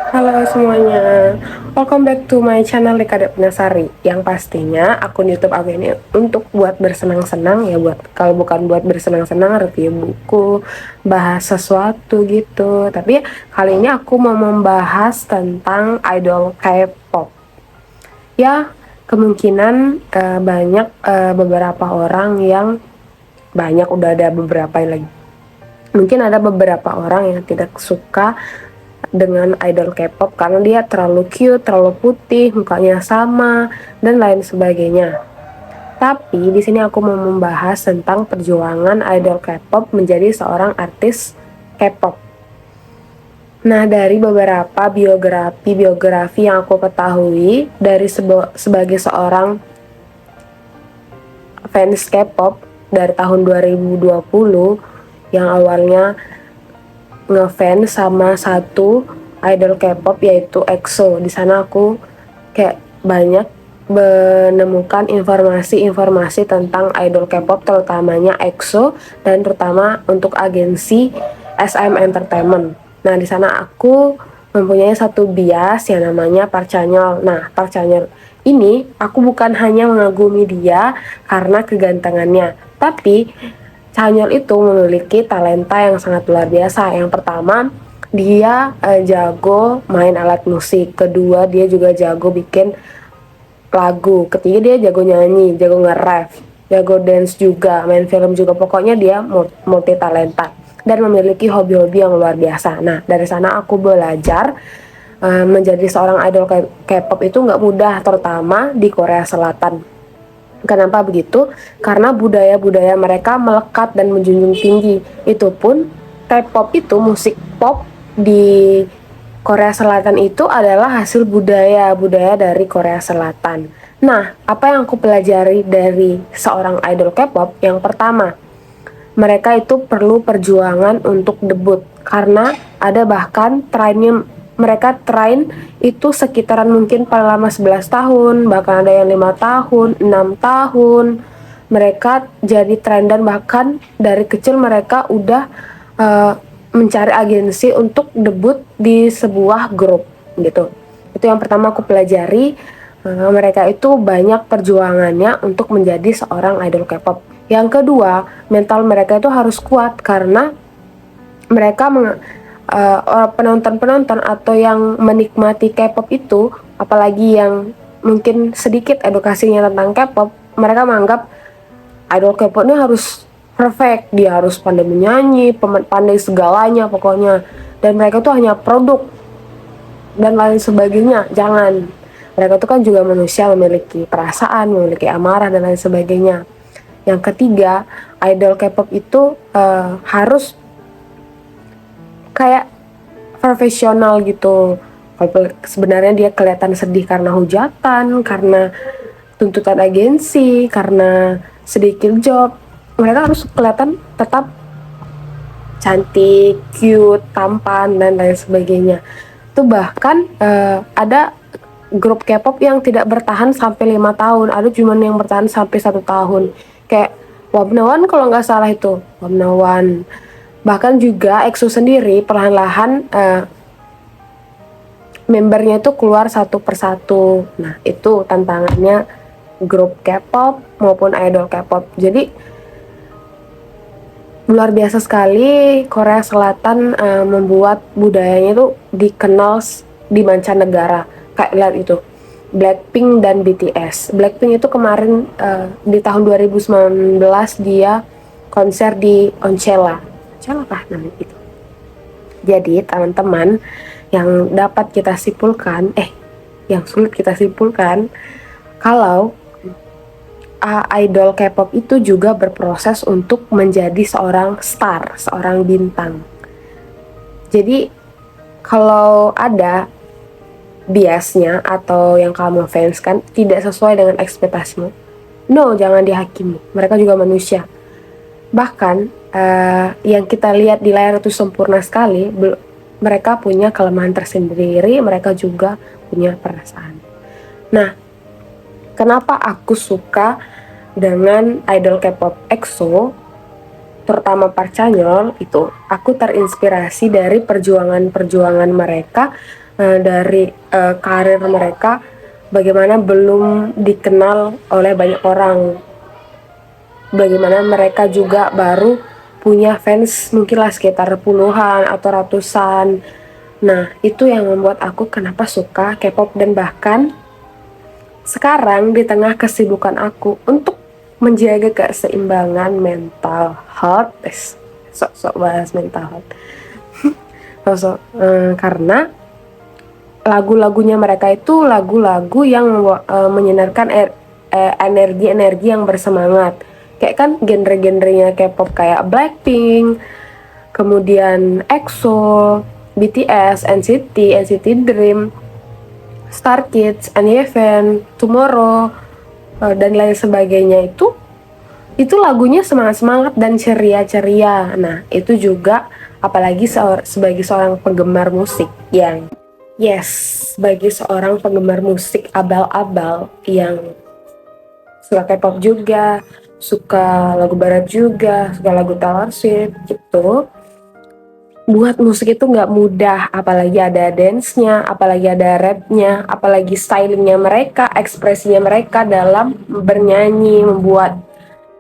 Halo semuanya, welcome back to my channel Dekade Penasari. Yang pastinya akun YouTube aku ini untuk buat bersenang-senang ya, buat kalau bukan buat bersenang-senang review buku, bahas sesuatu gitu. Tapi kali ini aku mau membahas tentang idol K-pop. Ya, kemungkinan banyak beberapa orang yang udah ada beberapa yang lagi. Mungkin ada beberapa orang yang tidak suka dengan idol K-pop karena dia terlalu cute, terlalu putih, mukanya sama, dan lain sebagainya. Tapi di sini aku mau membahas tentang perjuangan idol K-pop menjadi seorang artis K-pop. Nah, dari beberapa biografi yang aku ketahui dari sebagai seorang fans K-pop dari tahun 2020 yang awalnya ngefans sama satu idol K-pop yaitu EXO. Di sana aku kayak banyak menemukan informasi-informasi tentang idol K-pop, terutamanya EXO dan terutama untuk agensi SM Entertainment. Nah, di sana aku mempunyai satu bias yang namanya Park Chanyeol. Nah, Park Chanyeol ini aku bukan hanya mengagumi dia karena kegantengannya, tapi Chanyeol itu memiliki talenta yang sangat luar biasa. Yang pertama, dia jago main alat musik. Kedua, dia juga jago bikin lagu. Ketiga, dia jago nyanyi, jago nge-rap, jago dance juga, main film juga. Pokoknya dia multi talenta dan memiliki hobi-hobi yang luar biasa. Nah, dari sana aku belajar menjadi seorang idol K-pop itu nggak mudah, terutama di Korea Selatan. Kenapa begitu? Karena budaya-budaya mereka melekat dan menjunjung tinggi. Itu pun K-pop itu, musik pop di Korea Selatan itu adalah hasil budaya dari Korea Selatan. Nah, apa yang aku pelajari dari seorang idol K-pop? Yang pertama, mereka itu perlu perjuangan untuk debut karena ada bahkan trainnya, mereka train itu sekitaran mungkin paling lama 11 tahun, bahkan ada yang 5 tahun, 6 tahun. Mereka jadi train dan bahkan dari kecil mereka udah uh, mencari agensi untuk debut di sebuah grup gitu. Itu yang pertama aku pelajari. Mereka itu banyak perjuangannya untuk menjadi seorang idol K-pop. Yang kedua, mental mereka itu harus kuat karena mereka penonton-penonton atau yang menikmati K-pop itu, apalagi yang mungkin sedikit edukasinya tentang K-pop, mereka menganggap idol K-pop ini harus perfect, dia harus pandai menyanyi, pandai segalanya pokoknya, dan mereka tuh hanya produk dan lain sebagainya. Jangan, mereka tuh kan juga manusia, memiliki perasaan, memiliki amarah dan lain sebagainya. Yang ketiga, idol K-pop itu harus kayak profesional gitu. Sebenarnya dia kelihatan sedih karena hujatan, karena tuntutan agensi, karena sedikit job. Mereka harus kelihatan tetap cantik, cute, tampan, dan lain sebagainya. Itu bahkan ada grup K-pop yang tidak bertahan sampai 5 tahun, ada cuma yang bertahan sampai 1 tahun. Kayak Wabnawan kalau nggak salah itu, Wabnawan. Bahkan juga EXO sendiri perlahan-lahan membernya itu keluar satu persatu. Nah, itu tantangannya grup K-pop maupun idol K-pop. Jadi luar biasa sekali Korea Selatan membuat budayanya itu dikenal di mancanegara. Kayak lihat itu Blackpink dan BTS. Blackpink itu kemarin di tahun 2019 dia konser di Coachella. Coachella kah namanya itu? Jadi teman-teman, yang dapat kita simpulkan, yang sulit kita simpulkan, kalau idol K-pop itu juga berproses untuk menjadi seorang star, seorang bintang. Jadi kalau ada biasnya atau yang kamu fans kan tidak sesuai dengan ekspektasimu, no, jangan dihakimi. Mereka juga manusia. Bahkan yang kita lihat di layar itu sempurna sekali, mereka punya kelemahan tersendiri, mereka juga punya perasaan. Nah, kenapa aku suka dengan idol K-pop EXO, terutama Park Chanyeol itu, aku terinspirasi dari perjuangan mereka dari karir mereka, bagaimana belum dikenal oleh banyak orang, bagaimana mereka juga baru punya fans mungkinlah sekitar puluhan atau ratusan. Nah, itu yang membuat aku kenapa suka K-pop, dan bahkan sekarang di tengah kesibukan aku untuk menjaga keseimbangan mental health, sok-sok bahas mental health, karena lagu-lagunya mereka itu lagu-lagu yang menyenarkan energi-energi yang bersemangat. Kayak kan genre-genrenya K-pop kayak Blackpink, kemudian EXO, BTS, NCT, NCT Dream, Star Kids, N.Y.N, Tomorrow, dan lain sebagainya. Itu lagunya semangat-semangat dan ceria-ceria. Nah, itu juga apalagi sebagai seorang penggemar musik yang bagi seorang penggemar musik abal-abal yang suka K-pop juga, suka lagu barat juga, suka lagu Taylor Swift gitu. Buat musik itu nggak mudah, apalagi ada dance-nya, apalagi ada rap-nya, apalagi stylingnya mereka, ekspresinya mereka dalam bernyanyi, membuat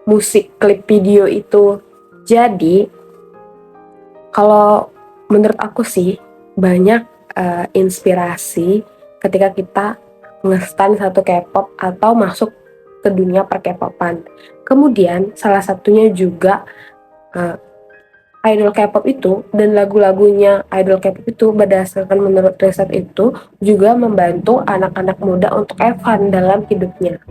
musik klip video itu. Jadi, kalau menurut aku sih, banyak inspirasi ketika kita nge-stan satu K-pop atau masuk ke dunia per K-popan. Kemudian, salah satunya juga idol K-pop itu dan lagu-lagunya idol K-pop itu berdasarkan menurut riset itu juga membantu anak-anak muda untuk have fun dalam hidupnya.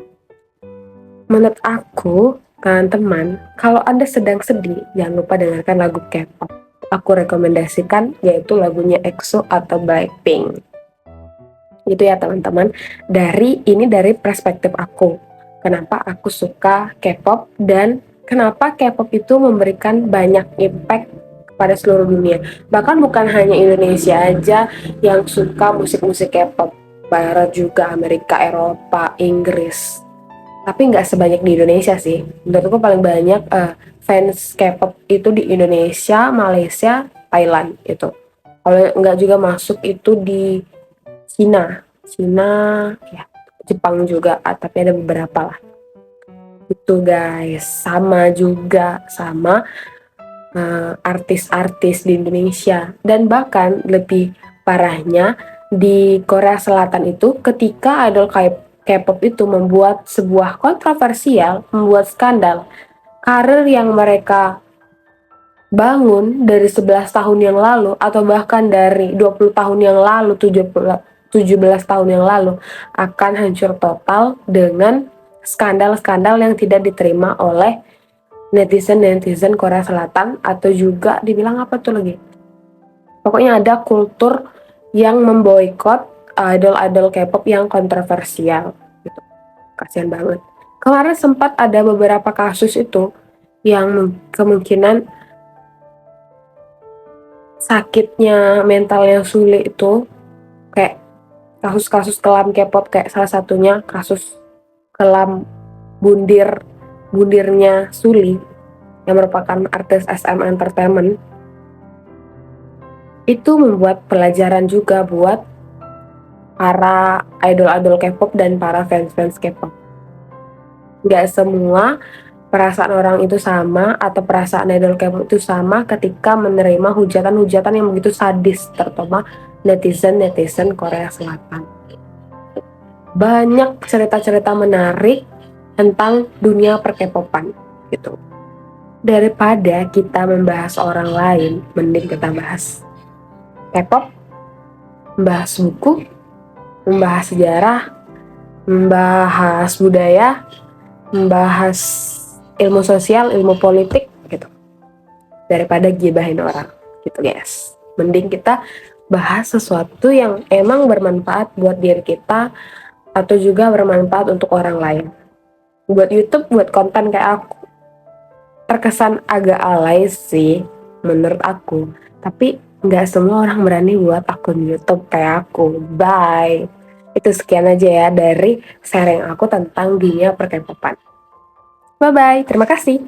Menurut aku, teman-teman, kalau Anda sedang sedih, jangan lupa dengarkan lagu K-pop. Aku rekomendasikan yaitu lagunya EXO atau Blackpink. Itu ya teman-teman, dari perspektif aku. Kenapa aku suka K-pop dan kenapa K-pop itu memberikan banyak impact kepada seluruh dunia. Bahkan bukan hanya Indonesia aja yang suka musik-musik K-pop. Barat juga, Amerika, Eropa, Inggris. Tapi nggak sebanyak di Indonesia sih. Menurutku paling banyak fans K-pop itu di Indonesia, Malaysia, Thailand itu. Kalau nggak juga masuk itu di Cina, ya, Jepang juga, tapi ada beberapa lah. Itu guys, sama juga sama artis-artis di Indonesia, dan bahkan lebih parahnya di Korea Selatan itu ketika idol K-pop itu membuat sebuah kontroversial, membuat skandal, karir yang mereka bangun dari 11 tahun yang lalu atau bahkan dari 20 tahun yang lalu, 17 tahun yang lalu akan hancur total dengan skandal-skandal yang tidak diterima oleh netizen Korea Selatan, atau juga dibilang apa tuh lagi, pokoknya ada kultur yang memboikot idol-idol K-pop yang kontroversial gitu. Kasian banget. Kemarin sempat ada beberapa kasus itu yang kemungkinan sakitnya mental yang sulit itu, kayak kasus-kasus kelam K-pop, kayak salah satunya kasus kelam bundirnya Suli yang merupakan artis SM Entertainment. Itu membuat pelajaran juga buat para idol-idol K-pop dan para fans-fans K-pop. Gak semua perasaan orang itu sama atau perasaan idol K-pop itu sama ketika menerima hujatan-hujatan yang begitu sadis, terutama netizen Korea Selatan. Banyak cerita-cerita menarik tentang dunia per-K-popan gitu. Daripada kita membahas orang lain, mending kita bahas K-pop, membahas buku, membahas sejarah, membahas budaya, membahas ilmu sosial, ilmu politik gitu. Daripada gibahin orang gitu guys. Mending kita bahas sesuatu yang emang bermanfaat buat diri kita atau juga bermanfaat untuk orang lain. Buat YouTube, buat konten kayak aku, terkesan agak alay sih menurut aku, tapi nggak semua orang berani buat akun YouTube kayak aku. Bye. Itu sekian aja ya dari sharing aku tentang dunia per K-popan. Bye bye, terima kasih.